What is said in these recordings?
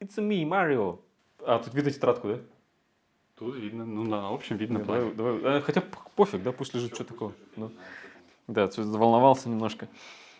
It's me, Mario. А, тут видно тетрадку, да? Тут видно, ну на общем видно. Давай. Хотя пофиг, да, пусть лежит, что такого. Ну. Да, заволновался немножко.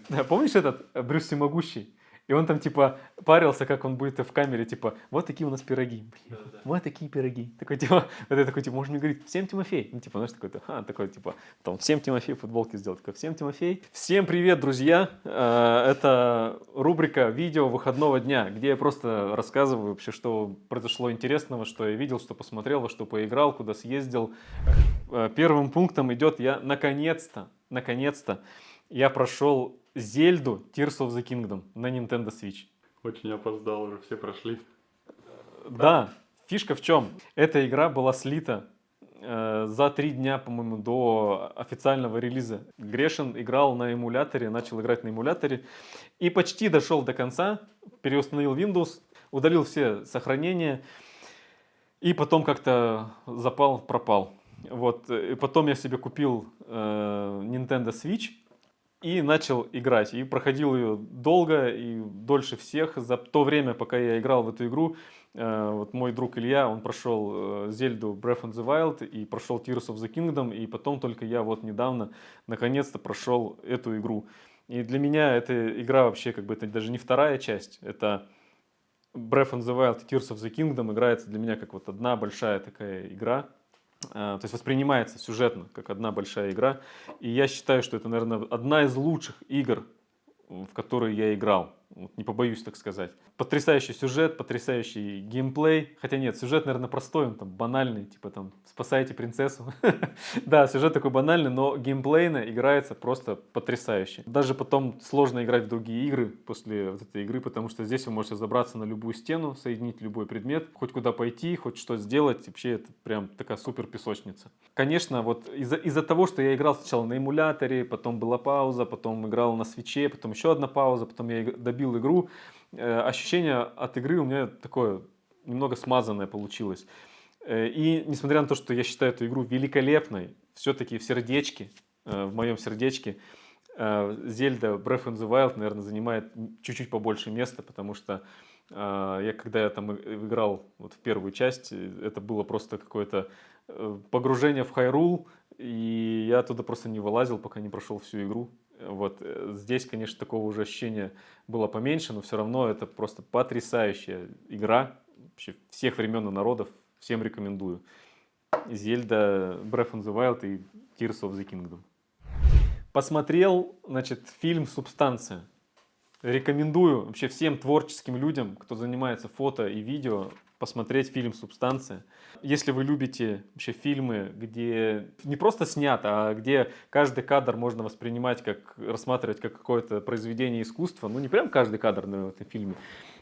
Да, помнишь этот Брюс Всемогущий? И он там, типа, парился, как он будет в камере, типа, вот такие у нас пироги, блин, вот такие пироги. Такой, типа, вот я такой, типа, может мне говорить, всем Тимофей? Ну, типа, знаешь, такой, типа, там, всем Тимофей футболки сделал, такой, всем Тимофей. Всем привет, друзья! Это рубрика «Видео выходного дня», где я просто рассказываю вообще, что произошло интересного, что я видел, что посмотрел, во что поиграл, куда съездил. Первым пунктом идет я, наконец-то, я прошел Зельду Tears of the Kingdom на Nintendo Switch. Очень опоздал, уже все прошли. Да, фишка в чем? Эта игра была слита за 3 дня, по-моему, до официального релиза. Грешин играл на эмуляторе, начал играть на эмуляторе и почти дошел до конца, переустановил Windows, удалил все сохранения и потом как-то пропал. Вот. И потом я себе купил Nintendo Switch и начал играть. И проходил ее долго и дольше всех. За то время, пока я играл в эту игру, вот мой друг Илья, он прошел Зельду Breath of the Wild и прошел Tears of the Kingdom. И потом только я вот недавно, наконец-то, прошел эту игру. И для меня эта игра вообще, как бы, это даже не вторая часть. Это Breath of the Wild и Tears of the Kingdom играется для меня как вот одна большая такая игра. То есть воспринимается сюжетно как одна большая игра. И я считаю, что это, наверное, одна из лучших игр, в которые я играл. Вот, не побоюсь так сказать. Потрясающий сюжет, потрясающий геймплей. Хотя нет, сюжет, наверное, простой, он там банальный, типа там «Спасайте принцессу». Да, сюжет такой банальный, но геймплейно играется просто потрясающе. Даже потом сложно играть в другие игры после вот этой игры, потому что здесь вы можете забраться на любую стену, соединить любой предмет, хоть куда пойти, хоть что сделать. Вообще это прям такая супер песочница. Конечно, вот из-за того, что я играл сначала на эмуляторе, потом была пауза, потом играл на свитче, потом еще одна пауза, потом я добил игру, ощущение от игры у меня такое немного смазанное получилось. И несмотря на то, что я считаю эту игру великолепной, все-таки в моем сердечке, Зельда Breath of the Wild, наверное, занимает чуть-чуть побольше места, потому что когда я там играл вот в первую часть, это было просто какое-то погружение в Хайрул, и я оттуда просто не вылазил, пока не прошел всю игру. Вот здесь, конечно, такого уже ощущения было поменьше, но все равно это просто потрясающая игра вообще всех времен и народов. Всем рекомендую. Зельда Breath of the Wild и Tears of the Kingdom. Посмотрел, значит, фильм «Субстанция». Рекомендую вообще всем творческим людям, кто занимается фото и видео, посмотреть фильм «Субстанция». Если вы любите вообще фильмы, где не просто снято, а где каждый кадр можно воспринимать, рассматривать как какое-то произведение искусства, ну не прям каждый кадр в этом фильме,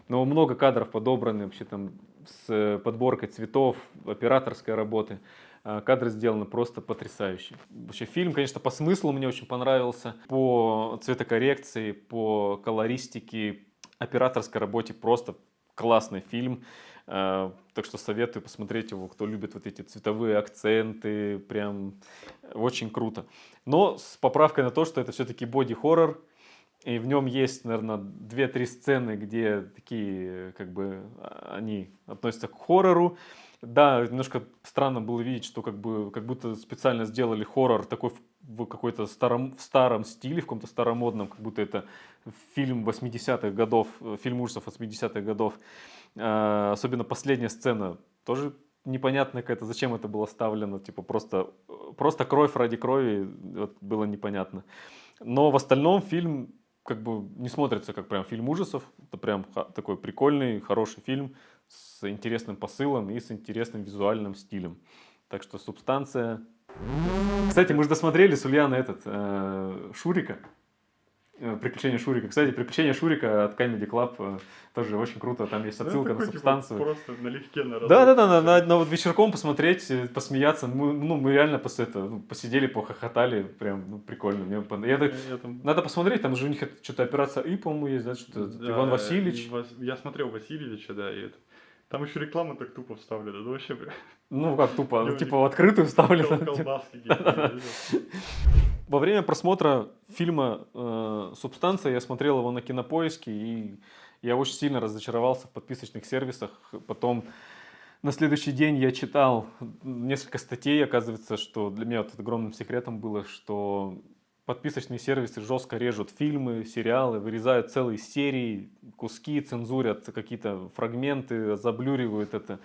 но много кадров подобраны вообще там с подборкой цветов, операторской работы. Кадры сделаны просто потрясающе. Вообще фильм, конечно, по смыслу мне очень понравился, по цветокоррекции, по колористике, операторской работе просто классный фильм. Так что советую посмотреть его, кто любит вот эти цветовые акценты, прям очень круто. Но с поправкой на то, что это все-таки боди-хоррор, и в нем есть, наверное, 2-3 сцены, где такие, как бы, они относятся к хоррору. Да, немножко странно было видеть, что как будто специально сделали хоррор такой в какой-то старом стиле, в каком-то старомодном, как будто это фильм 80-х годов, фильм ужасов 80-х годов. Особенно последняя сцена тоже непонятно какая-то, зачем это было ставлено, типа просто кровь ради крови, вот, было непонятно. Но в остальном фильм как бы не смотрится как прям фильм ужасов, это прям такой прикольный, хороший фильм с интересным посылом и с интересным визуальным стилем. Так что «Субстанция». Кстати, мы же досмотрели с Ульяной Шурика. «Приключения Шурика». Кстати, «Приключения Шурика» от Comedy Club тоже очень круто. Там есть отсылка на «Субстанцию». Типа, просто налегке на Да, на вот вечерком посмотреть, посмеяться. Мы реально после этого посидели, похохотали. Прям прикольно. Надо посмотреть, там же у них что-то «Операция И», по-моему, есть, да? Что-то да, Иван Васильевич. Я смотрел Васильевича, да, и это. Там еще реклама так тупо вставлена. Ну вообще прям. Ну как тупо, ну, типа в открытую вставлена. Колбаски. Во время просмотра фильма «Субстанция» я смотрел его на Кинопоиске, и Я очень сильно разочаровался в подписочных сервисах. Потом на следующий день я читал несколько статей. Оказывается, что для меня вот огромным секретом было, что подписочные сервисы жестко режут фильмы, сериалы, вырезают целые серии, куски, цензурят какие-то фрагменты, заблюривают это.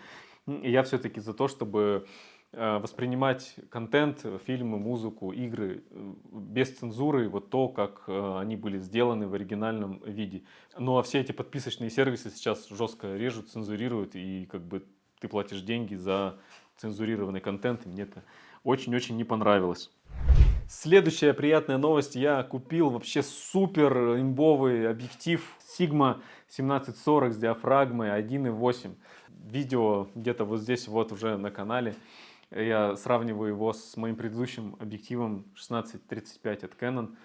И я все-таки за то, чтобы воспринимать контент, фильмы, музыку, игры без цензуры, вот то, как они были сделаны в оригинальном виде. Ну а все эти подписочные сервисы сейчас жестко режут, цензурируют, и как бы ты платишь деньги за цензурированный контент, и мне это очень-очень не понравилось. Следующая приятная новость. Я купил вообще супер имбовый объектив Sigma 1740 с диафрагмой 1.8. Видео где-то вот здесь вот уже на канале. Я сравниваю его с моим предыдущим объективом 16-35 от Canon.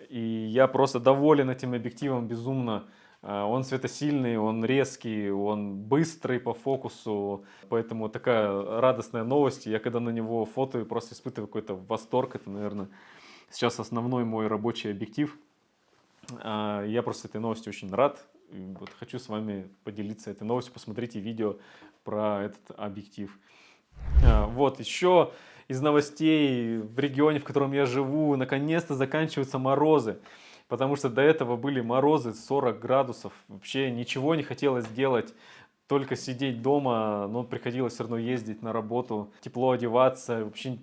И я просто доволен этим объективом безумно. Он светосильный, он резкий, он быстрый по фокусу. Поэтому такая радостная новость. Я когда на него фотою, просто испытываю какой-то восторг. Это, наверное, сейчас основной мой рабочий объектив. Я просто этой новости очень рад. И вот хочу с вами поделиться этой новостью. Посмотрите видео про этот объектив. Вот еще из новостей: в регионе, в котором я живу, наконец-то заканчиваются морозы. Потому что до этого были морозы 40 градусов. Вообще ничего не хотелось делать, только сидеть дома. Но приходилось все равно ездить на работу, тепло одеваться. Вообще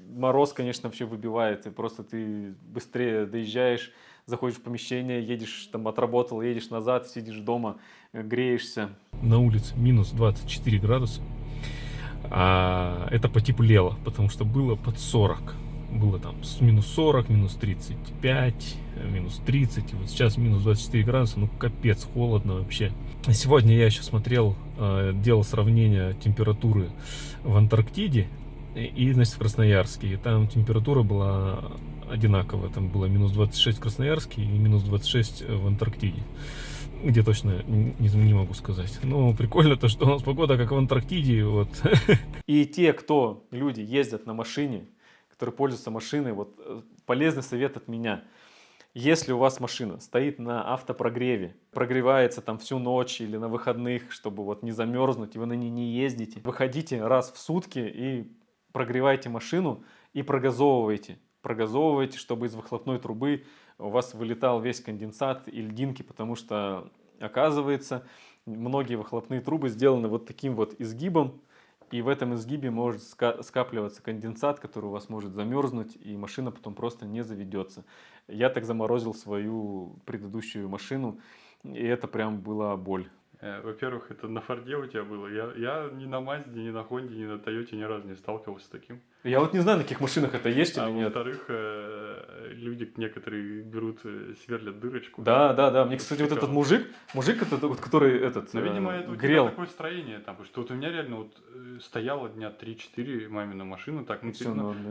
мороз, конечно, вообще выбивает. И просто ты быстрее доезжаешь, заходишь в помещение, едешь, там отработал, едешь назад, сидишь дома, греешься. На улице минус 24 градуса. Это потеплело, потому что было под 40. Было там минус 40, минус 35, минус 30. И вот сейчас минус 24 градуса. Ну капец, холодно вообще. Сегодня я еще смотрел, делал сравнение температуры в Антарктиде и, значит, в Красноярске. И там температура была одинаковая. Там было минус 26 в Красноярске и минус 26 в Антарктиде. Где точно, не могу сказать. Но прикольно то, что у нас погода как в Антарктиде. Вот. И те, люди ездят на машине, которые пользуются машиной, вот полезный совет от меня. Если у вас машина стоит на автопрогреве, прогревается там всю ночь или на выходных, чтобы вот не замерзнуть, и вы на ней не ездите, выходите раз в сутки и прогревайте машину и прогазовывайте. Прогазовывайте, чтобы из выхлопной трубы у вас вылетал весь конденсат и льдинки, потому что, оказывается, многие выхлопные трубы сделаны вот таким вот изгибом, и в этом изгибе может скапливаться конденсат, который у вас может замерзнуть, и машина потом просто не заведется. Я так заморозил свою предыдущую машину, и это прям была боль. Во-первых, это на Форде у тебя было. Я ни на Мазде, ни на Хонде, ни на Тойоте ни разу не сталкивался с таким. Я вот не знаю, на каких машинах это есть или нет. Во-вторых, люди некоторые берут, сверлят дырочку. Да. Мне, кстати, вот этот мужик этот, вот, который Ну, видимо, это у грел. тебя такое строение там, потому что вот у меня реально вот стояла дня 3-4 мамина машина, так, ну,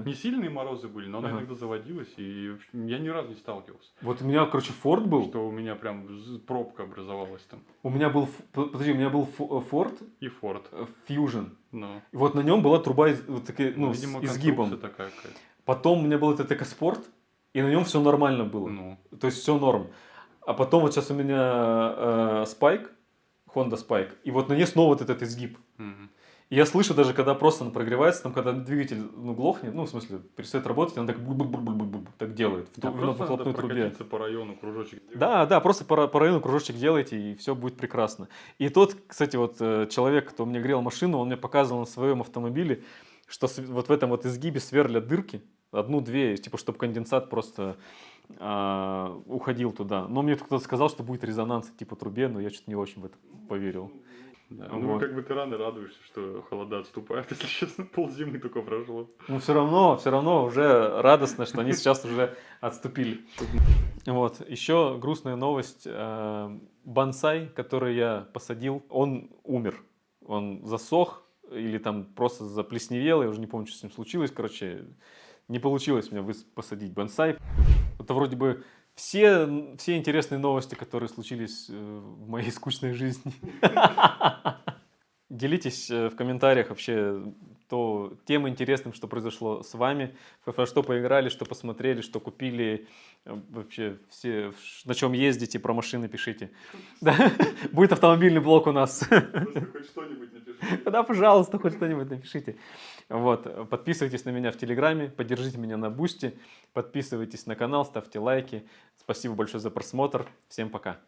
не сильные морозы были, но она иногда заводилась, и в общем, я ни разу не сталкивался. Вот у меня, короче, Ford был. Что у меня прям пробка образовалась там. У меня был Ford И Ford. Fusion. Ну. И вот на нем была труба вот такая, видимо, с изгибом. Такая какая-то. Потом у меня был этот EcoSport, и на нем все нормально было. Ну. То есть все норм. А потом вот сейчас у меня Spike, Honda Spike, и вот на ней снова вот этот изгиб. Угу. И я слышу даже, когда просто он прогревается, там, когда двигатель глохнет, ну, в смысле, перестает работать, он так так делает. Да, в просто выхлопной надо трубе. по району кружочек делать. Да, просто по району кружочек делайте, и все будет прекрасно. И тот, кстати, вот человек, кто мне грел машину, он мне показывал на своем автомобиле, что вот в этом вот изгибе сверлят дырки, одну-две, типа, чтобы конденсат просто уходил туда. Но мне кто-то сказал, что будет резонанс типа трубе, но я что-то не очень в это поверил. Да. Вот. Ну, как бы ты рано радуешься, что холода отступают, если честно, ползимы только прошло. Ну, все равно уже радостно, что они сейчас уже отступили. Вот, еще грустная новость. Бонсай, который я посадил, он умер. Он засох или там просто заплесневел, я уже не помню, что с ним случилось. Короче, не получилось у меня посадить бонсай. Это вроде бы все интересные новости, которые случились в моей скучной жизни. Делитесь в комментариях вообще, тем интересным, что произошло с вами, во что поиграли, что посмотрели, что купили, вообще все, на чем ездите, про машины пишите. Да, будет автомобильный блог у нас. Просто хоть что-нибудь напишите. Да, пожалуйста, хоть что-нибудь напишите. Вот, подписывайтесь на меня в Телеграме, поддержите меня на Бусти, подписывайтесь на канал, ставьте лайки. Спасибо большое за просмотр. Всем пока.